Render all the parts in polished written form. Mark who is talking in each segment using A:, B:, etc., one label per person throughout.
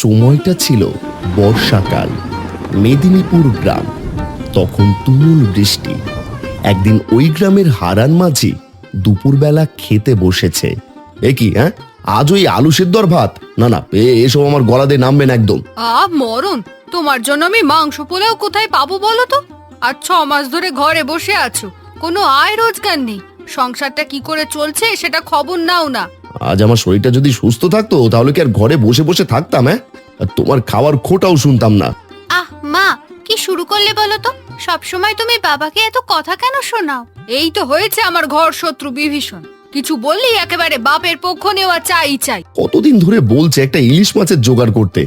A: সময়টা ছিল বর্ষাকাল। মেদিনীপুর গ্রাম। তখন তুমুল বৃষ্টি। একদিন ওই গ্রামের হারান মাঝি দুপুরবেলা খেতে বসেছে। এ কি, হ্যাঁ, আজ ওই আলু সেদ্ধ আর ভাত? না না, এসব আমার গলা দিয়ে নামবে না একদম।
B: মরণ, তোমার জন্য আমি মাংস পোলাও কোথায় পাবো বলো তো? আর 6 মাস ধরে ঘরে বসে আছো, কোনো আয় রোজগার নেই। সংসারটা কি করে চলছে সেটা খবর নাও না।
A: আজ আমার শরীরটা যদি সুস্থ থাকতো তাহলে কি আর ঘরে বসে বসে থাকতাম? হ্যাঁ, আর তোমার খাওয়ার খোটাও শুনতাম না।
C: মা, কি শুরু করলে বলো তো? সব সময় তুমি বাবাকে এত কথা কেন শোনাও?
B: এই তো হয়েছে আমার ঘর শত্রু বিভীষণ। কিছু বললেই একেবারে বাপের পক্ষ নেওয়া চাই।
A: কতদিন ধরে বলছে একটা ইলিশ মাছের জোগাড় করতে।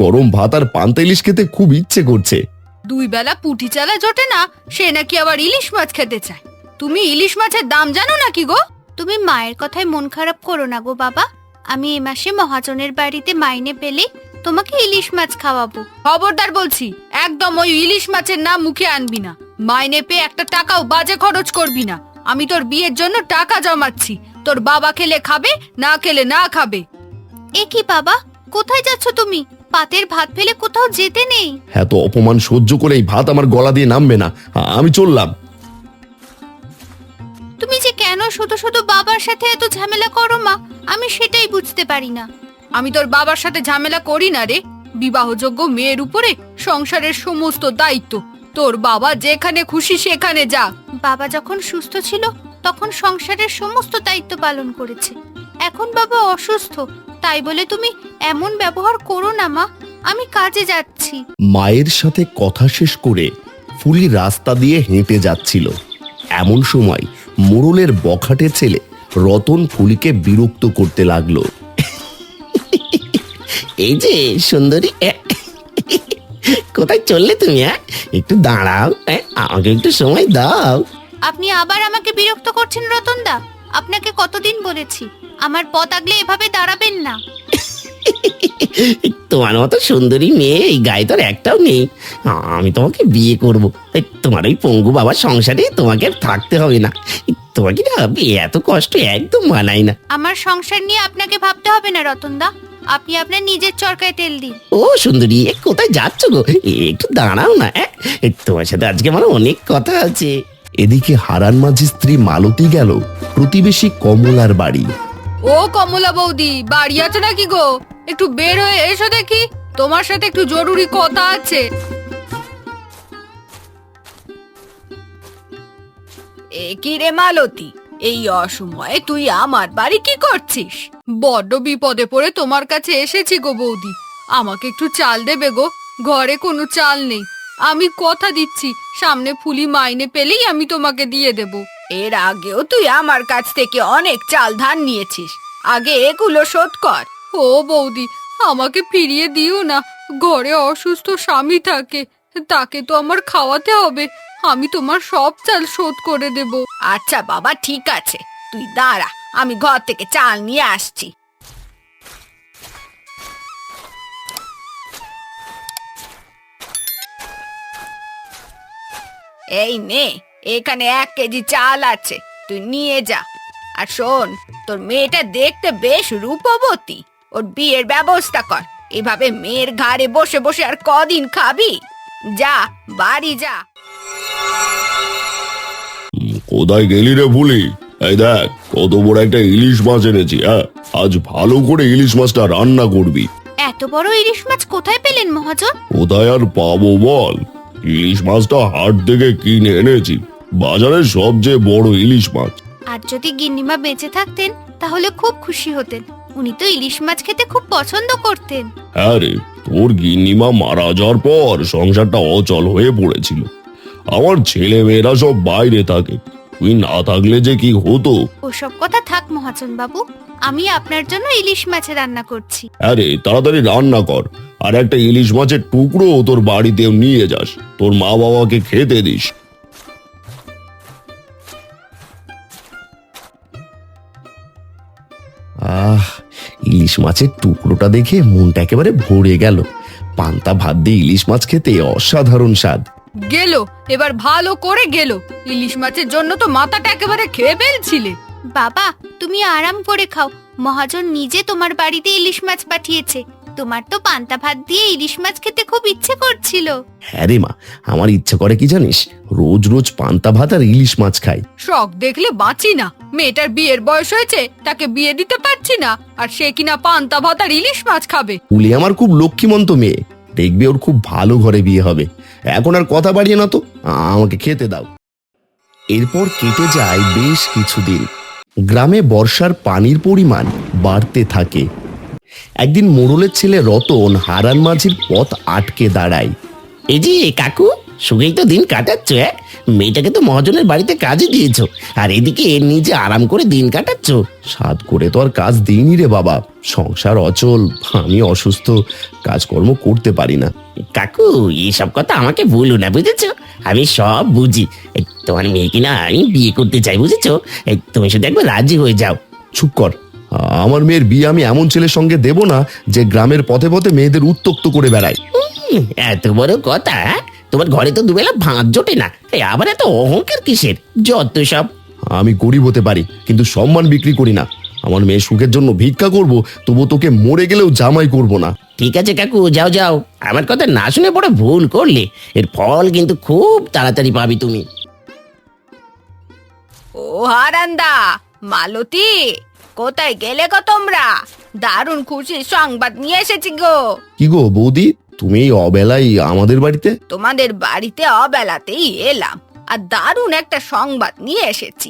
A: গরম ভাত আর পান্তা ইলিশ খেতে খুব ইচ্ছে করছে।
B: 2 বেলা পুঁটি চালা জোটে না, সে নাকি আবার ইলিশ মাছ খেতে চায়। তুমি ইলিশ মাছের দাম জানো নাকি গো?
C: তুমি মায়ের কথায় মন খারাপ করো না গো বাবা। আমি এ মাসে মহাজনের বাড়িতে মাইনে পেলে তোমাকে ইলিশ মাছ খাওয়াবো।
B: খবরদার বলছি, একদম ওই ইলিশ মাছের নাম মুখে আনবি না। মাইনে পেয়ে একটা টাকাও বাজে খরচ করবি না। আমি তোর বিয়ের জন্য টাকা জমাচ্ছি। তোর বাবা খেলে খাবে, না খেলে না খাবে।
C: এ কি বাবা, কোথায় যাচ্ছ তুমি? পাতের ভাত ফেলে কোথাও যেতে নেই।
A: হ্যাঁ, তো অপমান সহ্য করে এই ভাত আমার গলা দিয়ে নামবে না। আমি চললাম।
C: তুমি যে কেন শুধু শুধু বাবার সাথে এত ঝামেলা করো মা, আমি সেটাই বুঝতে পারি না।
B: আমি তোর বাবার সাথে ঝামেলা করি না রে। বিবাহযোগ্য মেয়ের উপরে সংসারের সমস্ত দায়িত্ব। তোর বাবা যেখানে খুশি সেখানে যা।
C: বাবা যখন সুস্থ ছিল তখন সংসারের সমস্ত দায়িত্ব পালন করেছে। এখন বাবা অসুস্থ, তাই বলে তুমি এমন ব্যবহার করো না মা। আমি কাজে যাচ্ছি।
A: মায়ের সাথে কথা শেষ করে ফুলি রাস্তা দিয়ে হেঁটে যাচ্ছিল। এমন সময় মোড়লের বখাটে ছেলে রতন ফুলিকে বিরক্ত করতে লাগলো। এই যে সুন্দরী, কোথায় চললে তুমি? একটু দাঁড়াও, আমাকে একটু সময় দাও।
C: আপনি আবার আমাকে বিরক্ত করছেন রতনদা। আপনাকে কতদিন বলেছি আমার পথ আগলে এভাবে দাঁড়াবেন না।
A: তোমার মতো সুন্দরী মেয়ে এই গায়ে তো একটাও নেই। আমি তোমাকে বিয়ে করব। তোমার ওই পঙ্গু বাবার সংসারে তোমাকে থাকতে হবে না। তোমাকে না এত কষ্ট একদম মানায় না।
C: আমার সংসার নিয়ে আপনাকে ভাবতে হবে না রতনদা। আপনি আপনার নিজের চরকায় তেল দিন।
A: ও সুন্দরী, কোথায় যাচ্ছ গো? একটু দাঁড়াও না। তোমার সাথে আজকে আমার অনেক কথা আছে। এদিকে হারান মাঝির স্ত্রী মালতী গেল প্রতিবেশী কমলার বাড়ি।
B: ও কমলা বৌদি, বাড়ি আছো নাকি গো? একটু বের হয়ে এসো দেখি, তোমার সাথে একটু জরুরি কথা আছে। এ কি রে মালতী, এই অসময়ে তুই আমার বাড়ি কি করছিস? বড্ড বিপদে পড়ে তোমার কাছে এসেছি গো বৌদি। আমাকে একটু চাল দেবে গো? ঘরে কোনো চাল নেই। আমি কথা দিচ্ছি, সামনে ফুলি মাইনে পেলেই আমি তোমাকে দিয়ে দেব। এর আগেও তুই আমার কাছ থেকে অনেক চাল ধার নিয়েছিস, আগে এগুলো শোধ কর। ও বৌদি, আমাকে ফিরিয়ে দিও না। ঘরে অসুস্থ স্বামী থাকে, তাকে তো আমার খাওয়াতে হবে। আমি তোমার সব চাল শোধ করে দেব। আচ্ছা বাবা, ঠিক আছে, তুই দাঁড়া, আমি ঘর থেকে চাল নিয়ে আসছি। এই নে, এখানে 1 কেজি চাল আছে, তুই নিয়ে যা। আর শোন, তোর মেয়েটা দেখতে বেশ রূপবতী, ওর বিয়ের ব্যবস্থা কর। এভাবে মেয়ের ঘাড়ে বসে বসে আর কদিন খাবি? যা, বাড়ি যা।
D: কোথায় গেলি রে ফুলি? এই দেখ, কত বড় একটা ইলিশ মাছ এনেছি। আজ ভালো করে ইলিশ মাছটা রান্না করবি।
C: এত বড় ইলিশ মাছ কোথায় পেলেন মহাজন?
D: কোথায় আর পাবো বল? ইলিশ মাছটা হাট থেকে কিনে এনেছি, বাজারের সবচেয়ে বড় ইলিশ মাছ।
C: আর যদি গিন্নিমা বেঁচে থাকতেন তাহলে খুব খুশি হতেন। উনি তো ইলিশ মাছ খেতে খুব পছন্দ করতেন।
D: হ্যাঁ রে, তোর গিন্নিমা মারা যাওয়ার পর সংসারটা অচল হয়ে পড়েছিল। আমার ছেলে মেয়েরা সব বাইরে থাকে, তুই না থাকলে যে কি হতো।
C: ওসব কথা থাক মহাজন বাবু, আমি আপনার জন্য ইলিশ মাছ রান্না করছি।
D: আরে তাড়াতাড়ি রান্না কর, আর একটা ইলিশ মাছের টুকরো তোর বাড়িতেও নিয়ে যাস, তোর মা বাবাকে খেতে দিস।
A: ইলিশ মাছের টুকরোটা দেখে মনটা একেবারে ভরে গেল। পান্তা ভাত দিয়ে ইলিশ মাছ খেতে অসাধারণ স্বাদ।
B: গেল, এবার ভালো করে গেল। ইলিশ মাছের জন্য তো মাথাটা একেবারে খেয়ে ফেলছিলে।
C: বাবা, তুমি আরাম করে খাও। মহাজন নিজে তোমার বাড়িতে ইলিশ মাছ পাঠিয়েছে, তোমার তো পান্তা ভাত দিয়ে ইলিশ মাছ খেতে খুব ইচ্ছে করছিল।
A: হ্যাঁ রে মা, আমার ইচ্ছে করে কি জানিস, রোজ রোজ পান্তা ভাত আর ইলিশ মাছ খাই।
B: শখ দেখলে বাঁচি না। মেয়েটার বিয়ের বয়স হয়েছে, তাকে বিয়ে দিতে পারছি না, আর সে কিনা পান্তা ভাত আর ইলিশ মাছ খাবে।
A: পুলি আমার খুব লক্ষ্মীমন্ত মেয়ে, দেখবে ওর খুব ভালো ঘরে বিয়ে হবে। এখন আর কথা বাড়িয়ে না তো, আমাকে খেতে দাও। এরপর কেটে যায় বেশ কিছুদিন। গ্রামে বর্ষার পানির পরিমাণ বাড়তে থাকে। একদিন মোড়লের ছেলে রতন হারান মাঝির পথ আটকে দাঁড়ায়।
E: এই যে কাকু, সুখেই তো দিন কাটাচ্ছ। মেয়েটাকে তো মহাজনের বাড়িতে কাজে দিয়েছো, আর এদিকে নিজে আরাম করে দিন কাটাচ্ছ।
A: সাধ করে তো আর কাজ দিইনি রে বাবা, সংসার অচল, আমি অসুস্থ, কাজকর্ম করতে পারি না।
E: কাকু, এইসব কথা আমাকে বলো না, বুঝেছো? আমি সব বুঝি। তোমার মেয়েকে না আমি বিয়ে করতে চাই, বুঝেছো? তুমি শুধু একবার রাজি হয়ে যাও।
A: চুপ কর, আমার মেয়ের বিয়ে আমি এমন ছেলের সঙ্গে দেব না যে গ্রামের পথে পথে মেয়েদের উত্ত্যক্ত করে বেড়ায়।
E: এত বড় কথা? তোমার ঘরে তো দুবেলা ভাত জোটে না, আবার এত অহংকার কিসের? যত সব।
A: আমি গরিব হতে পারি, কিন্তু সম্মান বিক্রি করি না। আমার মেয়ে সুখের জন্য ভিক্ষা করব, তবু তোকে মরে গেলেও জামাই করব না।
E: ঠিক আছে কাকু, যাও যাও। আমার কথা না শুনে বড় ভুল করলে। এর ফল কিন্তু খুব তাড়াতাড়ি পাবি তুমি।
B: ও হারান্দা, মালতী, কোথায় গেলে গো তোমরা? দারুণ খুশির সংবাদ নিয়ে এসেছি গো।
A: কি গো বৌদি, তুমি এই অবেলায় আমাদের বাড়িতে?
B: তোমাদের বাড়িতে অবেলাতেই এলাম, আর দারুণ একটা সংবাদ নিয়ে এসেছি।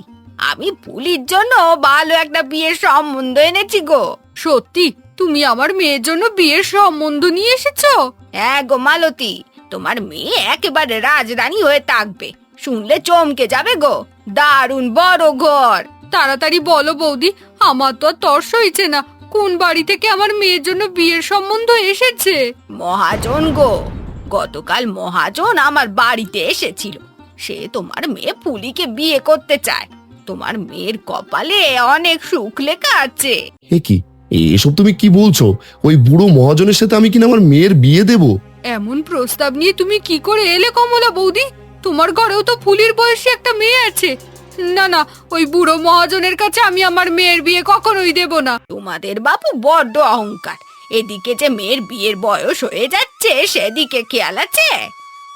B: আমি পুলির জন্য ভালো একটা বিয়ের সম্বন্ধ এনেছি গো। সত্যি? তুমি আমার মেয়ের জন্য বিয়ের সম্বন্ধ নিয়ে এসেছো? হ্যাঁ গো মালতী, তোমার মেয়ে একেবারে রাজরানী হয়ে থাকবে, শুনলে চমকে যাবে গো। দারুণ বড় ঘর। তাড়াতাড়ি বলো বৌদি, আমার তো আর তর্স হইছে না। কোন বাড়ি থেকে আমার মেয়ের জন্য বিয়ের সম্বন্ধ এসেছে? মহাজন গো, গতকাল মহাজন আমার বাড়িতে এসেছিল। সে তোমার মেয়ে পুলিকে বিয়ে করতে চায়। তোমার মেয়ের কপালে অনেক সুখ লেখা আছে।
A: এ কি, এসব তুমি কি বলছো? ওই বুড়ো মহাজনের সাথে আমি কিনা আমার মেয়ের বিয়ে দেব?
B: এমন প্রস্তাব নিয়ে তুমি কি করে এলে কমলা বৌদি? তোমার ঘরেও তো ফুলির বয়সী একটা মেয়ে আছে। না না, ওই বুড়ো মহাজনের কাছে আমি আমার মেয়ের বিয়ে কখনোই দেব না। তোমাদের বাপু বড্ড অহংকার। এদিকে যে মেয়ের বিয়ের বয়স হয়ে যাচ্ছে, সেদিকে খেয়াল আছে?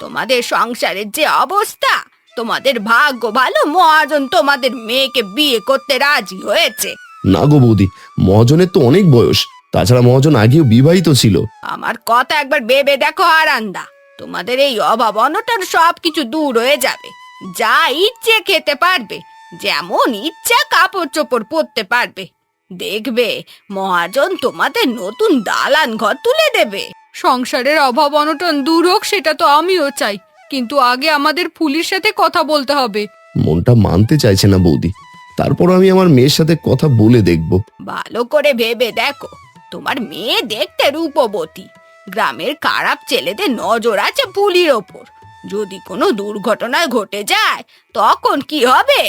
B: তোমাদের সংসারের যে অবস্থা, তোমাদের ভাগ্য ভালো মহাজন তোমাদের মেয়েকে বিয়ে করতে রাজি হয়েছে।
A: না গো বৌদি, মহাজনের তো অনেক বয়স, তাছাড়া মহাজন আগেও বিবাহিত ছিল।
B: আমার কথা একবার ভেবে দেখো আরান্দা, তোমাদের এই অভাব অনটন সবকিছু দূর হয়ে যাবে। যা ইচ্ছে খেতে পারবে, যেমন ইচ্ছা কাপড় চোপড় পরতে পারবে। দেখবে মহাজন তোমাদের নতুন দালান ঘর তুলে দেবে। সংসারের অভাব অনটন দূর হোক, সেটা তো আমিও চাই, কিন্তু আগে আমাদের ফুলির সাথে কথা বলতে হবে।
A: মনটা মানতে চাইছে না বৌদি, তারপর আমি আমার মেয়ের সাথে কথা বলে দেখব।
B: ভালো করে ভেবে দেখো, তোমার মেয়ে দেখতে রূপবতী। গ্রামের খারাপ ছেলেদের নজর আছে পুলির ওপর। যদি কোনো দুর্ঘটনা ঘটে যায়, তখন কি হবে?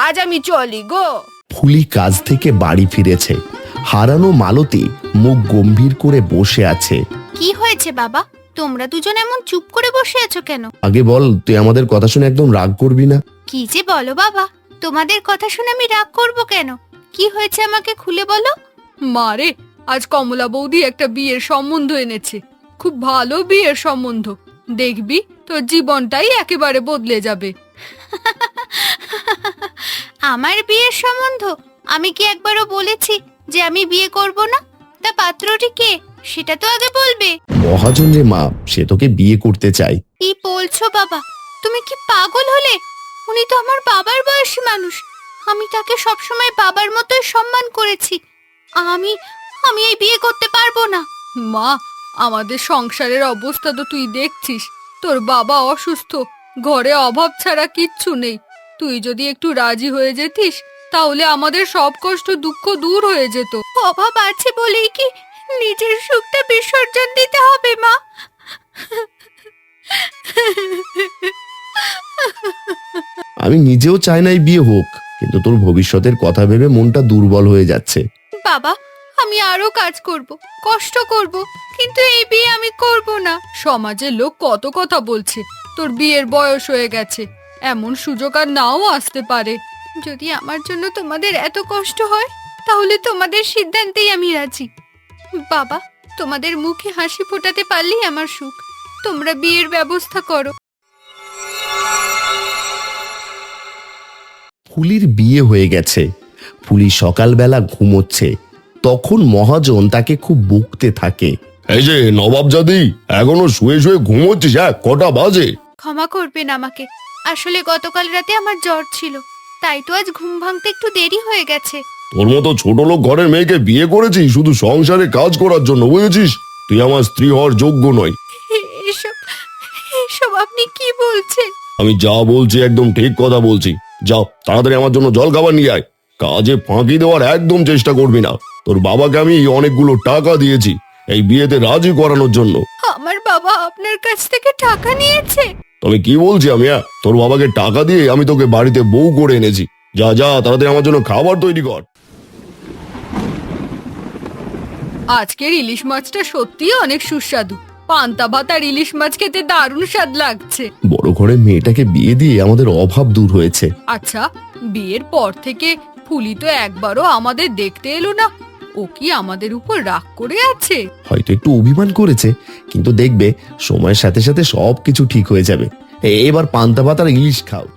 B: আজ আমি চলি গো।
A: ফুলি কাজ থেকে বাড়ি ফিরেছে। হারানো মালতী মুখ গম্ভীর করে বসে আছে।
C: কি হয়েছে বাবা, তোমরা দুজন এমন চুপ করে বসে আছো কেন?
A: আগে বল, তুই আমাদের কথা শুনে একদম রাগ করবি না?
C: কি যে বলো বাবা, তোমাদের কথা শুনে আমি রাগ করব কেন? কি হয়েছে আমাকে খুলে বলো।
B: মারে, আজ কমলা বৌদি একটা বিয়ের সম্বন্ধ এনেছে। খুব ভালো বিয়ের সম্বন্ধ। দেখবি তোর জীবনটাই একেবারে বদলে যাবে।
C: আমার বিয়ের সম্বন্ধ? আমি কি একবারও বলেছি যে আমি বিয়ে করব না? তা পাত্রটি কে, সেটা তো আগে বলবে।
A: মহাজন রে মা, সে তোকে বিয়ে করতে চাই।
C: কি বলছো বাবা? তুমি কি পাগল হলে? উনি তো আমার বাবার বয়সী মানুষ। আমি তাকে সবসময় বাবার মতোই সম্মান করেছি। আমি আমি এই বিয়ে করতে পারবো না।
B: মা, আমাদের সংসারের অবস্থা তো তুই দেখছিস। তোর বাবা অসুস্থ, ঘরে অভাব ছাড়া কিচ্ছু নেই। তুই যদি একটু রাজি হয়ে যেতিস, তাহলে আমাদের সব কষ্ট দুঃখ দূর হয়ে যেত।
C: অভাব আছে বলেই কি নিজের সুখটা বিসর্জন দিতে হবে মা?
A: আমি নিজেও চাই না এই বিয়ে হোক, কিন্তু তোর ভবিষ্যতের কথা ভেবে মনটা দুর্বল হয়ে যাচ্ছে।
C: বাবা, আমি আরো কাজ করব, কষ্ট করব, কিন্তু এই বিয়ে আমি করব না।
B: সমাজের লোক কত কথা বলছে। তোর বিয়ের বয়স হয়ে গেছে, এমন সুযোগ আর নাও আসতে পারে।
C: যদি আমার জন্য তোমাদের এত কষ্ট হয়, তাহলে তোমাদের সিদ্ধান্তেই আমি রাজি। বাবা,
B: তোমাদের মুখে হাসি ফোটাতে পারলেই আমার সুখ। তোমরা বিয়ের ব্যবস্থা করো।
A: ফুলির বিয়ে হয়ে গেছে। ফুলি সকালবেলা ঘুমোচ্ছে, তখন মহাজন তাকে খুব বকতে থাকে।
D: এই যে নবাবজাদি, এখনো শুয়ে শুয়ে ঘুমোচ্ছিস? কটা বাজে?
C: ক্ষমা করবেন আমাকে, আসলে গতকাল রাতে আমার জ্বর ছিল, তাই তো আজ ঘুম ভাঙতে একটু দেরি হয়ে গেছে।
D: তোর মতো ছোট লোক ঘরের মেয়েকে বিয়ে করেছিস শুধু সংসারে কাজ করার জন্য, বুঝেছিস? তুই আমার স্ত্রী হওয়ার যোগ্য নয়।
C: এসব এসব আপনি কি বলছেন?
D: আমি যা বলছি একদম ঠিক কথা বলছি। যাও তাড়াতাড়ি আমার জন্য জল খাবার নিয়ে আয়। কাজে ফাঁকি দেওয়ার একদম চেষ্টা করবি না। তোর বাবাকে আমি অনেকগুলো টাকা দিয়েছি এই বিয়েতে রাজি করানোর জন্য।
B: আমার বাবা আপনার কাছ থেকে টাকা নিয়েছে?
D: তবে কি বলছি আমি? তোর বাবাকে টাকা দিয়ে আমি তোকে বাড়িতে বউ করে এনেছি। যা যা তাড়াতাড়ি আমার জন্য খাবার তৈরি কর।
B: আজকের ইলিশ মাছটা সত্যিই অনেক সুস্বাদু। পান্তা ভাত আর ইলিশ মাছ খেতে দারুণ স্বাদ লাগছে।
A: বড় ঘরে মেয়েটাকে বিয়ে দিয়ে আমাদের অভাব দূর হয়েছে।
B: আচ্ছা, বিয়ের পর থেকে ফুলি তো একবারও আমাদের দেখতে এলো না। ও কি আমাদের উপর রাগ করে আছে?
A: হয়তো একটু অভিমান করেছে, কিন্তু দেখবে সময়ের সাথে সাথে সবকিছু ঠিক হয়ে যাবে। এবার পান্তা ভাত আর ইলিশ খাও।